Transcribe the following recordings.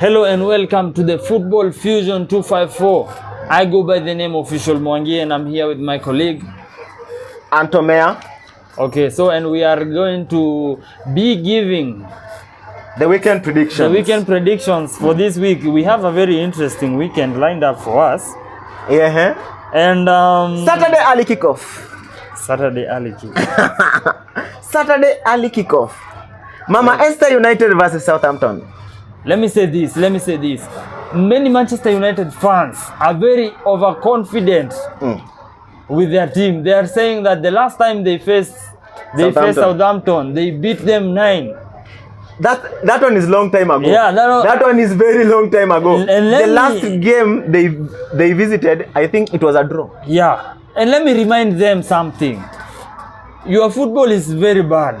Hello and welcome to the Football Fusion 254. I go by the name Official Mwangi and I'm here with my colleague Antomea. Okay, so and we are going to be giving the weekend predictions. For this week. We have a very interesting weekend lined up for us. Yeah. And Saturday early kickoff. Saturday early kickoff. Mama Esther United versus Southampton. Let me say this. Many Manchester United fans are very overconfident with their team. They are saying that the last time they faced Southampton, they beat them 9. That one is long time ago. Yeah, that one is very long time ago. And the last game they visited, I think it was a draw. Yeah. And let me remind them something. Your football is very bad.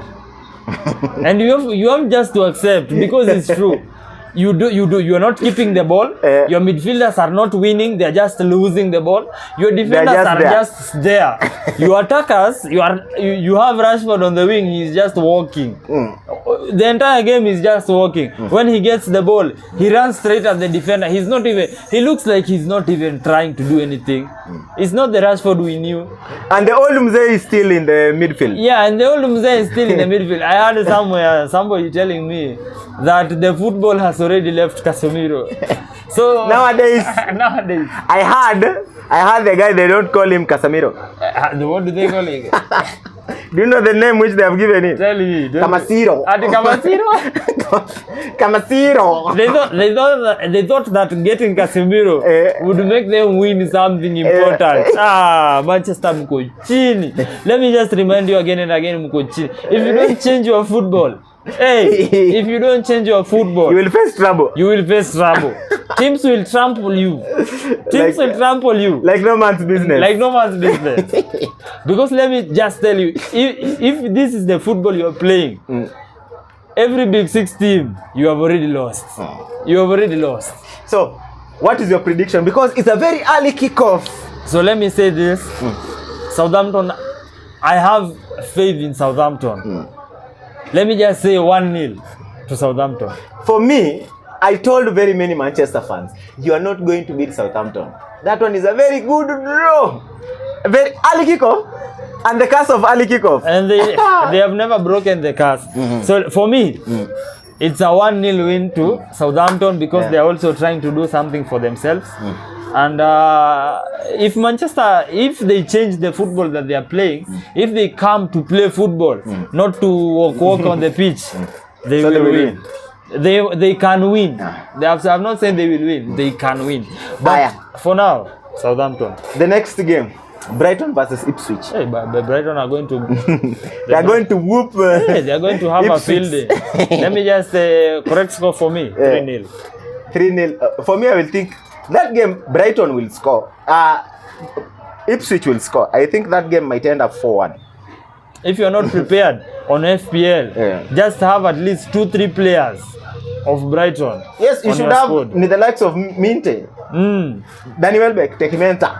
And you have just to accept, because it's true. You are not keeping the ball. Your midfielders are not winning, they are just losing the ball. Your defenders are just there. Your attackers, you have Rashford on the wing, he's just walking. The entire game is just walking. When he gets the ball, he runs straight at the defender. He looks like he's not even trying to do anything. It's not the Rashford we knew. And the old Mzee is still in the midfield. Yeah, and the old Mzee is still in the midfield. I heard somewhere somebody telling me that the football has already left Casemiro. So nowadays I heard the guy, they don't call him Casemiro. What do they call him? Do you know the name which they have given him? Tell me. Camasiro. Camasiro. They thought that getting Casemiro would make them win something important. Manchester mko chini. Let me just remind you again and again, mko chini. If you don't change your football, if you don't change your football, you will face trouble. Teams will trample you. Like no man's business. Because let me just tell you, if this is the football you are playing, every Big Six team, you have already lost. So, what is your prediction? Because it's a very early kickoff. So let me say this. Southampton, I have faith in Southampton. Let me just say 1-0 to Southampton. For me, I told very many Manchester fans, you are not going to beat Southampton. That one is a very good draw. A very early kickoff. And the curse of early kickoff. And they have never broken the curse. So for me, it's a 1-0 win to Southampton, because they are also trying to do something for themselves. And if they change the football that they are playing, if they come to play football, not to walk on the pitch, they will win. They can win. I'm not saying they will win. They can win. But for now, Southampton. The next game, Brighton versus Ipswich. Hey, but Brighton are going to. They are going to whoop. They are going to have Ipswich. A field day. Let me just correct score for me. 3-0. 3-0. For me, I will think that game Brighton will score. Ipswich will score. I think that game might end up 4-1. If you are not prepared on FPL, just have at least 2-3 players of Brighton. Yes, you should have the likes of Minte, Danny Welbeck, Tekimenta.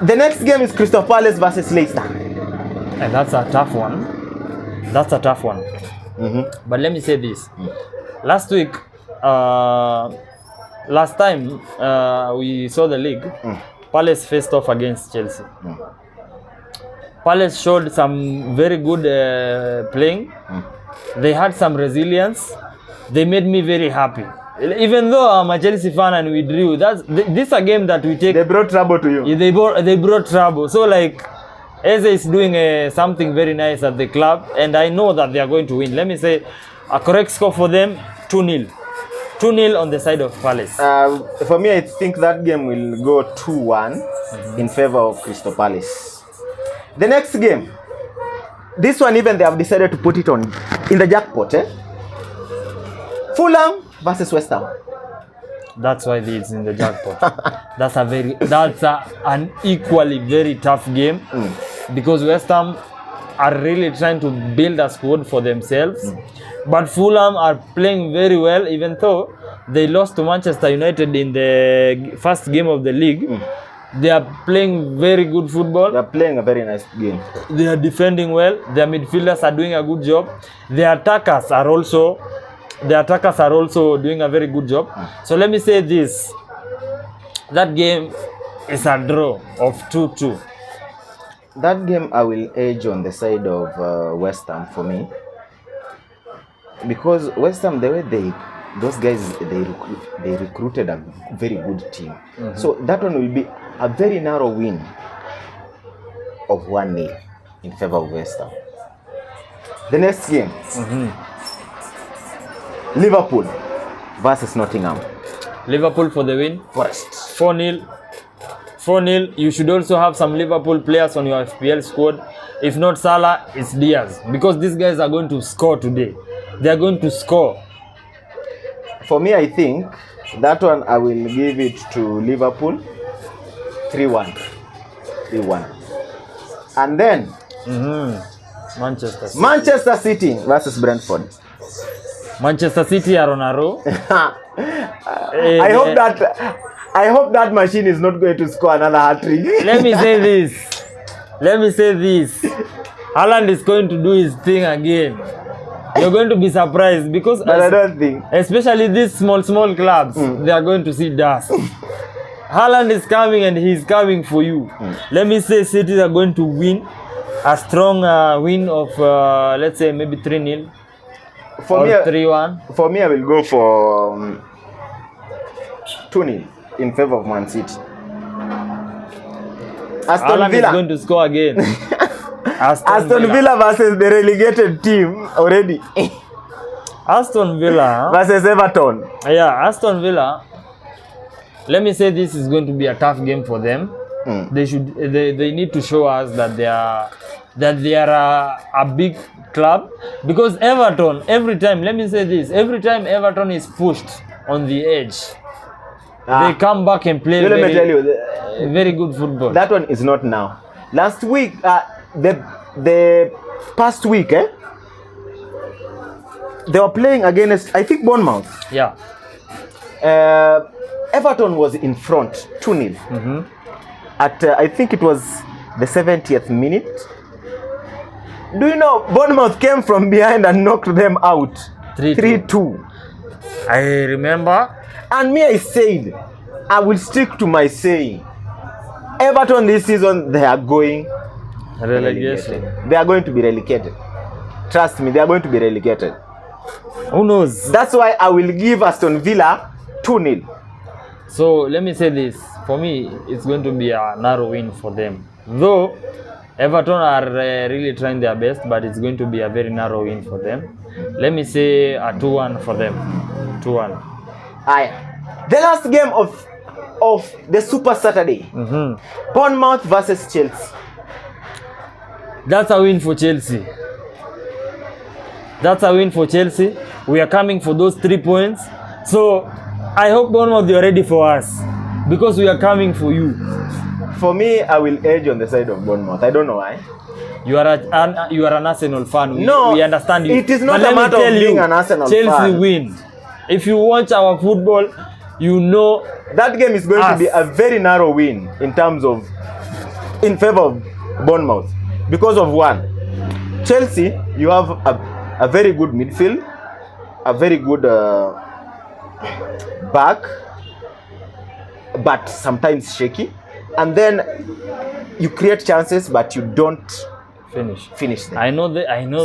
The next game is Crystal Palace versus Leicester. And that's a tough one. But let me say this. Last time we saw the league, Palace faced off against Chelsea. Palace showed some very good playing. They had some resilience. They made me very happy. Even though I'm a Chelsea fan and we drew, this is a game that we take. They brought trouble to you. They brought trouble. So like, Eze is doing something very nice at the club, and I know that they are going to win. Let me say a correct score for them, 2-0. 2-0 on the side of Palace. For me, I think that game will go 2-1 in favor of Crystal Palace. The next game, this one even they have decided to put it on in the jackpot. Fulham versus West Ham. That's why it's in the jackpot. That's an equally very tough game, because West Ham are really trying to build a squad for themselves. But Fulham are playing very well, even though they lost to Manchester United in the first game of the league. They are playing very good football. They are playing a very nice game. They are defending well. Their midfielders are doing a good job. Their attackers are also the attackers are also doing a very good job. So let me say this. That game is a draw of 2-2. That game I will edge on the side of West Ham for me. Because West Ham, the way those guys, they recruited a very good team. So that one will be a very narrow win of 1-0 in favor of West Ham. The next game, Liverpool versus Nottingham. Liverpool for the win. Forest. 4-0. 4-0. You should also have some Liverpool players on your FPL squad. If not Salah, it's Diaz. Because these guys are going to score today. They are going to score. For me, I think that one I will give it to Liverpool 3-1. 3-1. And then Manchester City versus Brentford. Manchester City are on a row. I hope that machine is not going to score another hat-trick. Let me say this. Haaland is going to do his thing again. You're going to be surprised because But I don't think. Especially these small clubs, they are going to see dust. Haaland is coming and he's coming for you. Let me say City are going to win a strong win of let's say maybe 3-0 or 3-1. For me, I will go for 2-0 in favor of Man City. Aston Villa is going to score again. Aston Villa versus the relegated team already. Aston Villa versus Everton. Yeah, Aston Villa. Let me say this is going to be a tough game for them. They need to show us that they are a big club, because Everton, every time, let me say this, every time Everton is pushed on the edge, they come back and play very good football. That one is not now. Last week, the past week, they were playing against, I think, Bournemouth. Yeah. Everton was in front, 2-0. At, I think it was the 70th minute. Do you know, Bournemouth came from behind and knocked them out. 3-2. I remember. And me, I said, I will stick to my saying. Everton this season, they are going relegation. They are going to be relegated. Trust me, they are going to be relegated. Who knows? That's why I will give Aston Villa 2-0. So let me say this. For me, it's going to be a narrow win for them. Though Everton are really trying their best, but it's going to be a very narrow win for them. Let me say a 2-1 for them. 2-1. The last game of the Super Saturday. Bournemouth versus Chelsea. That's a win for Chelsea. That's a win for Chelsea. We are coming for those 3 points. So I hope Bournemouth, you are ready for us, because we are coming for you. For me, I will edge on the side of Bournemouth. I don't know why. You are an Arsenal fan. No, we understand you. It is not a matter of being an Arsenal fan. Chelsea win. If you watch our football, you know that game is going to be a very narrow win in favor of Bournemouth, because of one. Chelsea, you have a very good midfield, a very good back, but sometimes shaky, and then you create chances but you don't finish them. I know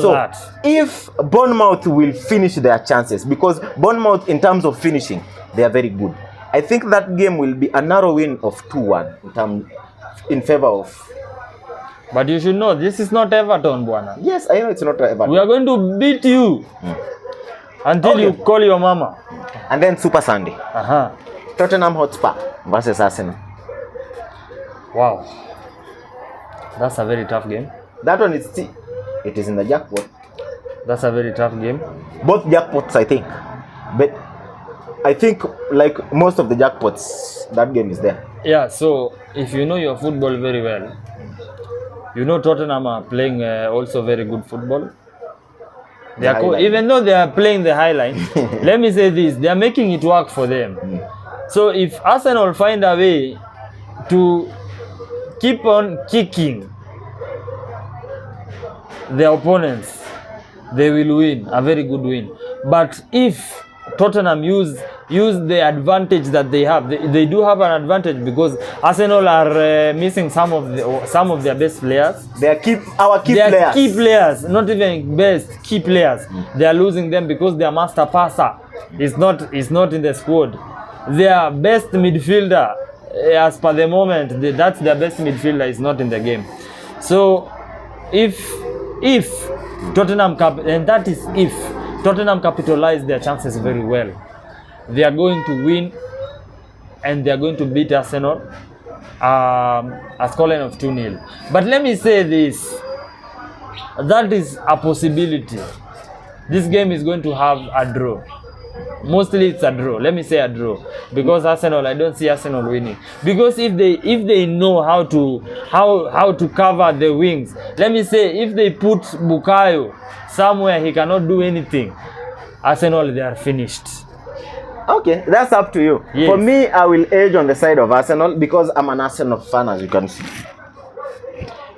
so that. If Bournemouth will finish their chances, because Bournemouth in terms of finishing, they are very good. I think that game will be a narrow win of 2-1 in favor of. But you should know, this is not Everton, Buana. Yes, I know it's not Everton. We are going to beat you until you call your mama. And then Super Sunday. Tottenham Hotspur versus Arsenal. Wow. That's a very tough game. That one is it is in the jackpot. That's a very tough game. Both jackpots, I think. But I think like most of the jackpots, that game is there. Yeah, so if you know your football very well, you know Tottenham are playing also very good football. They are even though they are playing the high line, let me say this, they are making it work for them. So if Arsenal find a way to keep on kicking their opponents, they will win, a very good win. But if Tottenham use the advantage that they have, they do have an advantage because Arsenal are missing some of their best players. They are key players, not even best, key players. They are losing them because their master passer is not in the squad. Their best midfielder, as per the moment, that's their best midfielder, is not in the game. So if Tottenham capitalize their chances very well, they are going to win and they are going to beat Arsenal a scoreline of 2-0. But let me say this, that is a possibility. This game is going to have a draw. Mostly it's a draw. Let me say a draw, because Arsenal, I don't see Arsenal winning. Because if they know how to cover the wings, let me say if they put Bukayo somewhere he cannot do anything, Arsenal, they are finished. Okay, that's up to you. Yes. For me, I will edge on the side of Arsenal because I'm an Arsenal fan, as you can see.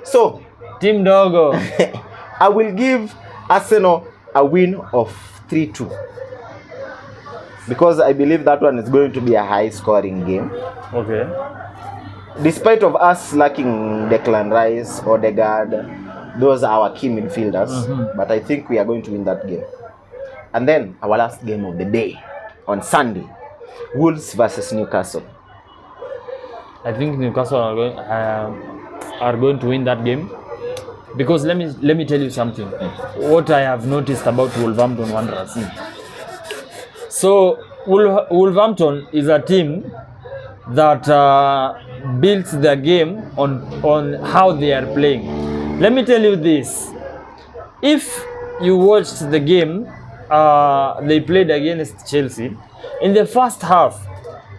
So, Team Dogo. I will give Arsenal a win of 3-2. Because I believe that one is going to be a high-scoring game. Okay. Despite of us lacking Declan Rice, Odegaard, those are our key midfielders. But I think we are going to win that game. And then, our last game of the day, on Sunday, Wolves versus Newcastle. I think Newcastle are going to win that game, because let me tell you something. What I have noticed about Wolverhampton Wanderers. So Wolverhampton is a team that builds their game on how they are playing. Let me tell you this: if you watched the game they played against Chelsea, in the first half,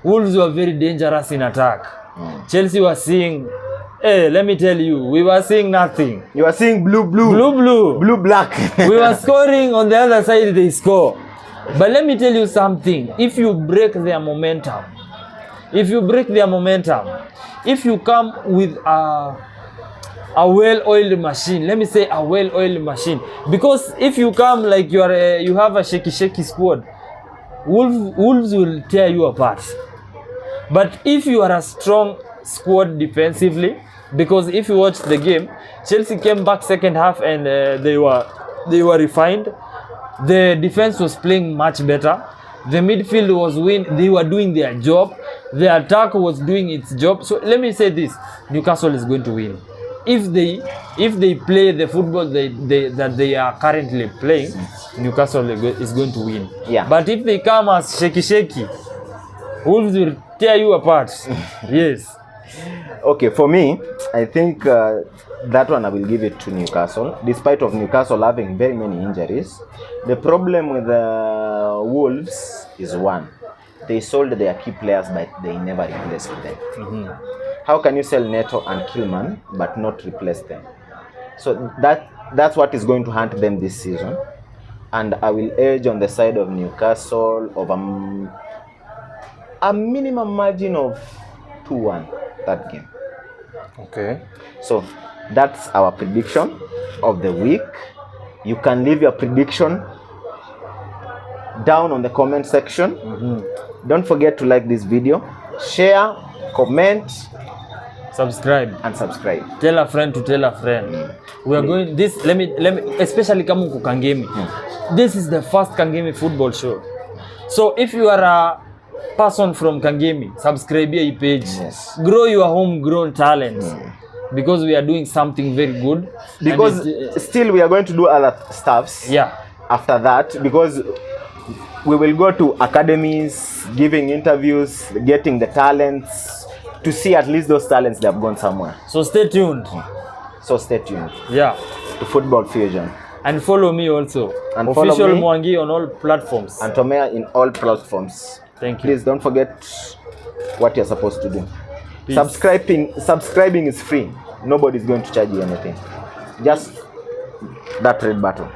Wolves were very dangerous in attack. Chelsea was seeing, let me tell you, we were seeing nothing. You are seeing blue, black. We were scoring on the other side, they score. But let me tell you something, if you break their momentum, if you come with a well-oiled machine, let me say a well-oiled machine, because if you come like you have a shaky squad, Wolves will tear you apart. But if you are a strong squad defensively, because if you watch the game, Chelsea came back second half and they were refined. The defense was playing much better. The midfield was they were doing their job. The attack was doing its job. So let me say this: Newcastle is going to win. If they play the football that they are currently playing, Newcastle is going to win. Yeah. But if they come as shaky, Wolves will tear you apart. Yes. Okay, for me, I think that one I will give it to Newcastle. Despite of Newcastle having very many injuries, the problem with the Wolves is one: they sold their key players, but they never replaced them. How can you sell Neto and Kilman but not replace them? So that's what is going to haunt them this season. And I will edge on the side of Newcastle of a minimum margin of 2-1 that game. Okay. So that's our prediction of the week. You can leave your prediction down on the comment section. Don't forget to like this video, share, comment, subscribe. Tell a friend to tell a friend. We are going this. Let me especially kama uko Kangemi. This is the first Kangemi football show. So if you are a person from Kangemi, subscribe your page. Yes. Grow your homegrown talent. Because we are doing something very good. Because still we are going to do other stuffs. Yeah. After that, because we will go to academies, giving interviews, getting the talents, to see at least those talents they have gone somewhere. So stay tuned. Yeah. To Football Fusion. And follow me also. And Official follow me, Mwangi on all platforms. And Tomea in all platforms. Thank you. Please don't forget what you're supposed to do. Peace. Subscribing is free. Nobody's going to charge you anything. Just that red button.